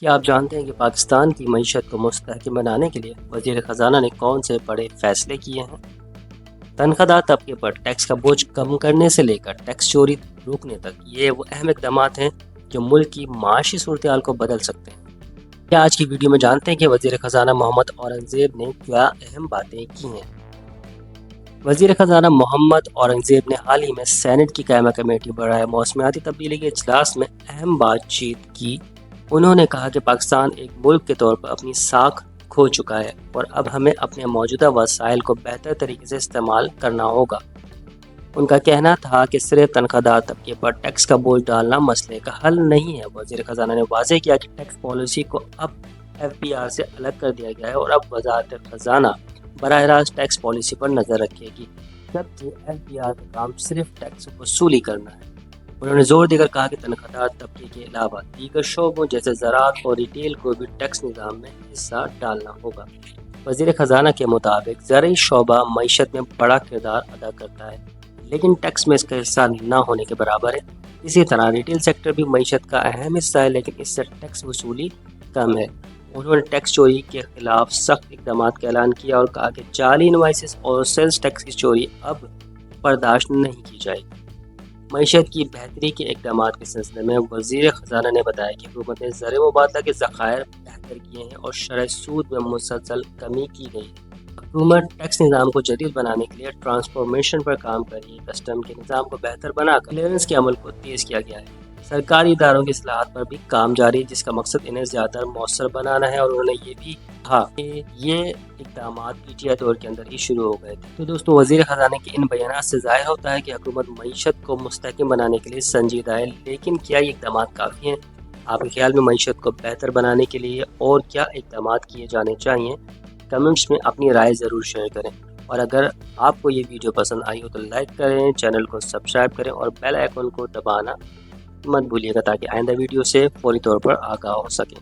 کیا آپ جانتے ہیں کہ پاکستان کی معیشت کو مستحکم بنانے کے لیے وزیر خزانہ نے کون سے بڑے فیصلے کیے ہیں؟ تنخواہ دار طبقے پر ٹیکس کا بوجھ کم کرنے سے لے کر ٹیکس چوری روکنے تک یہ وہ اہم اقدامات ہیں جو ملک کی معاشی صورتحال کو بدل سکتے ہیں۔ کیا آج کی ویڈیو میں جانتے ہیں کہ وزیر خزانہ محمد اورنگزیب نے کیا اہم باتیں کی ہیں؟ وزیر خزانہ محمد اورنگزیب نے حال ہی میں سینٹ کی قائمہ کمیٹی برائے موسمیاتی تبدیلی کے اجلاس میں اہم بات چیت کی۔ انہوں نے کہا کہ پاکستان ایک ملک کے طور پر اپنی ساکھ کھو چکا ہے اور اب ہمیں اپنے موجودہ وسائل کو بہتر طریقے سے استعمال کرنا ہوگا۔ ان کا کہنا تھا کہ صرف تنخواہ دار طبقے پر ٹیکس کا بوجھ ڈالنا مسئلے کا حل نہیں ہے۔ وزیر خزانہ نے واضح کیا کہ ٹیکس پالیسی کو اب FBR سے الگ کر دیا گیا ہے اور اب وزارت خزانہ براہ راست ٹیکس پالیسی پر نظر رکھے گی، جبکہ FBR کا کام صرف ٹیکس وصولی کرنا ہے۔ انہوں نے زور دے کر کہا کہ تنخواہ دار طبقے کے علاوہ دیگر شعبوں جیسے زراعت اور ریٹیل کو بھی ٹیکس نظام میں حصہ ڈالنا ہوگا۔ وزیر خزانہ کے مطابق زرعی شعبہ معیشت میں بڑا کردار ادا کرتا ہے، لیکن ٹیکس میں اس کا حصہ نہ ہونے کے برابر ہے۔ اسی طرح ریٹیل سیکٹر بھی معیشت کا اہم حصہ ہے، لیکن اس سے ٹیکس وصولی کم ہے۔ انہوں نے ٹیکس چوری کے خلاف سخت اقدامات کا اعلان کیا اور کہا کہ جعلی انوائسز اور سیلز ٹیکس کی چوری اب برداشت نہیں کی جائے گی۔ معیشت کی بہتری کے اقدامات کے سلسلے میں وزیر خزانہ نے بتایا کہ حکومت نے زر مبادلہ کے ذخائر بہتر کیے ہیں اور شرح سود میں مسلسل کمی کی گئی ہے۔ حکومت ٹیکس نظام کو جدید بنانے کے لیے ٹرانسفارمیشن پر کام کر رہی ہے۔ کسٹم کے نظام کو بہتر بنا کر کلیئرنس کے عمل کو تیز کیا گیا ہے۔ سرکاری اداروں کی اصلاحات پر بھی کام جاری ہے، جس کا مقصد انہیں زیادہ مؤثر بنانا ہے، اور انہوں نے یہ بھی کہا کہ یہ اقدامات PTI دور کے اندر ہی شروع ہو گئے تھے۔ تو دوستوں، وزیر خزانہ کے ان بیانات سے ظاہر ہوتا ہے کہ حکومت معیشت کو مستحکم بنانے کے لیے سنجیدہ ہے، لیکن کیا یہ اقدامات کافی ہیں؟ آپ کے خیال میں معیشت کو بہتر بنانے کے لیے اور کیا اقدامات کیے جانے چاہیے؟ کمنٹس میں اپنی رائے ضرور شیئر کریں، اور اگر آپ کو یہ ویڈیو پسند آئی ہو تو لائک کریں، چینل کو سبسکرائب کریں اور بیل آئیکن کو دبانا مت بھولیے گا تاکہ آئندہ ویڈیو سے فوری طور پر آگاہ ہو سکیں۔